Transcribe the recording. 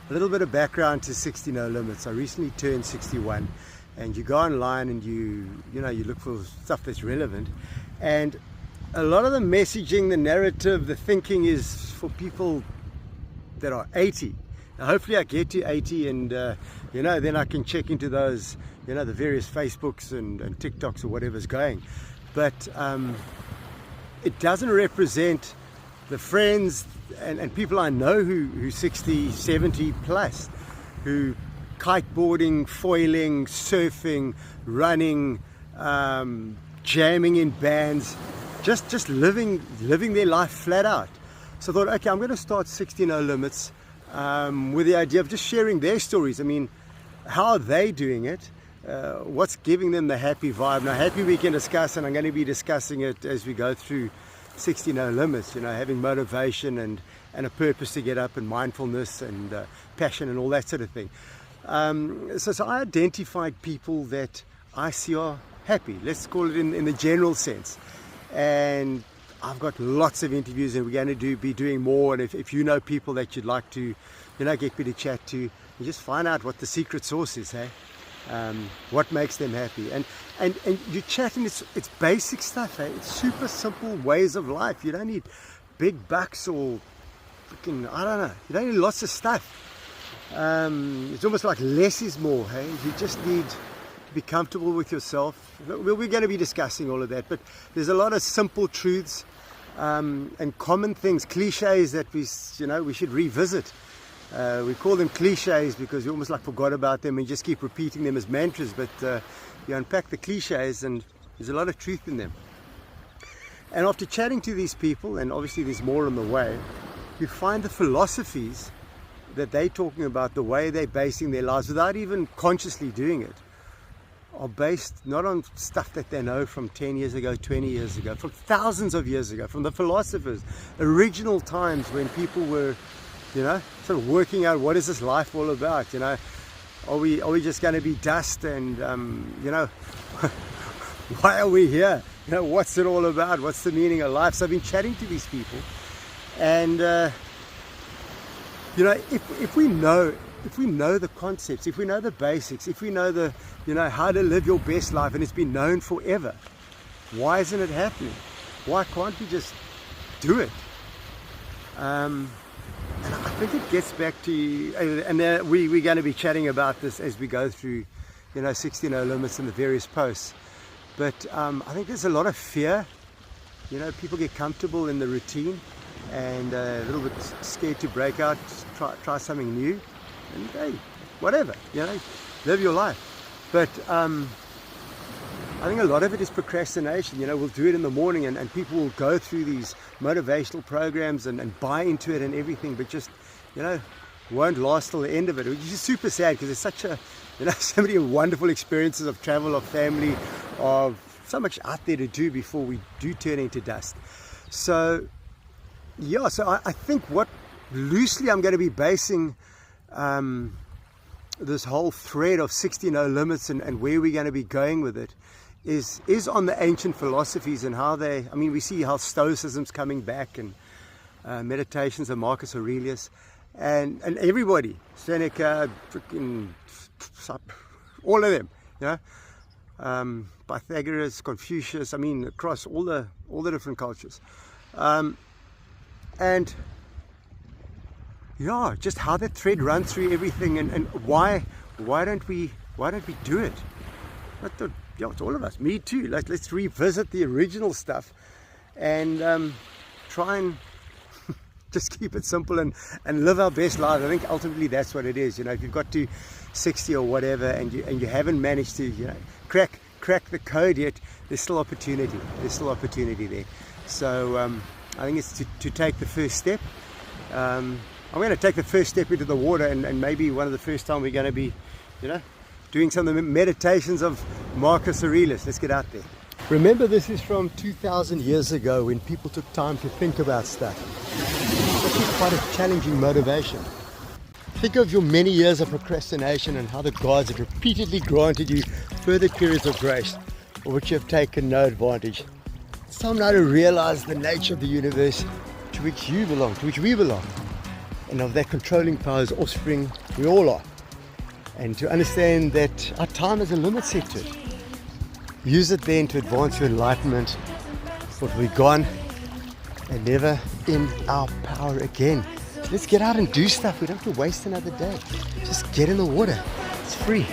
a little bit of background to 60 No Limits. I recently turned 61, and you go online and you look for stuff that's relevant, and a lot of the messaging, the narrative, the thinking is for people that are 80. Now, hopefully I get to 80 and then I can check into those, the various Facebooks and TikToks or whatever's going. But it doesn't represent the friends and people I know who 60, 70 plus, who kiteboarding, foiling, surfing, running, jamming in bands, just living their life flat out. So I thought, okay, I'm going to start 60 No Limits with the idea of just sharing their stories. I mean, how are they doing it? What's giving them the happy vibe? Now, happy we can discuss, and I'm going to be discussing it as we go through 60 No Limits, having motivation and a purpose to get up, and mindfulness and passion and all that sort of thing. So I identified people that I see are happy, let's call it in the general sense. And I've got lots of interviews, and we're going to be doing more. And if you know people that you'd like to, get me to chat to, and just find out what the secret sauce is, hey? What makes them happy, and you're chatting. It's basic stuff, hey? It's super simple ways of life. You don't need big bucks or freaking, I don't know. You don't need lots of stuff. It's almost like less is more, hey? You just need to be comfortable with yourself. We're going to be discussing all of that, but there's a lot of simple truths and common things, cliches that we should revisit. We call them cliches because we almost forgot about them and just keep repeating them as mantras, but you unpack the cliches and there's a lot of truth in them. And after chatting to these people, and obviously there's more on the way, you find the philosophies that they're talking about, the way they're basing their lives without even consciously doing it, are based not on stuff that they know from 10 years ago, 20 years ago, from thousands of years ago, from the philosophers, original times when people were sort of working out what is this life all about. Are we just going to be dust, and why are we here? What's it all about? What's the meaning of life? So I've been chatting to these people, and if we know the concepts, if we know the basics, if we know the how to live your best life, and it's been known forever, why isn't it happening? Why can't we just do it? And I think it gets back to, and we're going to be chatting about this as we go through, 60 No Limits and the various posts. But I think there's a lot of fear. People get comfortable in the routine and a little bit scared to break out, try something new, and hey, whatever, live your life. But I think a lot of it is procrastination. We'll do it in the morning, and people will go through these motivational programs and buy into it and everything, but just, won't last till the end of it, which is super sad because it's such a, so many wonderful experiences of travel, of family, of so much out there to do before we do turn into dust. So, yeah, I think what loosely I'm going to be basing this whole thread of 60 No Limits and where we're going to be going with it is on the ancient philosophies and how we see how Stoicism's coming back, and meditations of Marcus Aurelius, and everybody, Seneca, freaking all of them, Pythagoras, Confucius, across all the different cultures, and yeah, just how that thread runs through everything, and why don't we do it? It's all of us, me too. Let's revisit the original stuff and try and just keep it simple and live our best lives. I think ultimately that's what it is. If you've got to 60 or whatever and you haven't managed to crack the code yet, there's still opportunity. There's still opportunity there. So I think it's to take the first step. I'm going to take the first step into the water, and maybe one of the first time we're going to be, doing some of the meditations of Marcus Aurelius. Let's get out there. Remember, this is from 2,000 years ago when people took time to think about stuff. It's quite a challenging motivation. Think of your many years of procrastination and how the gods have repeatedly granted you further periods of grace, of which you have taken no advantage. It's time now to realize the nature of the universe to which you belong, to which we belong. and of that controlling power's offspring we all are. And to understand that our time has a limit set to it. Use it then to advance your enlightenment, but we're gone and never in our power again. So let's get out and do stuff. We don't have to waste another day. Just get in the water. It's free.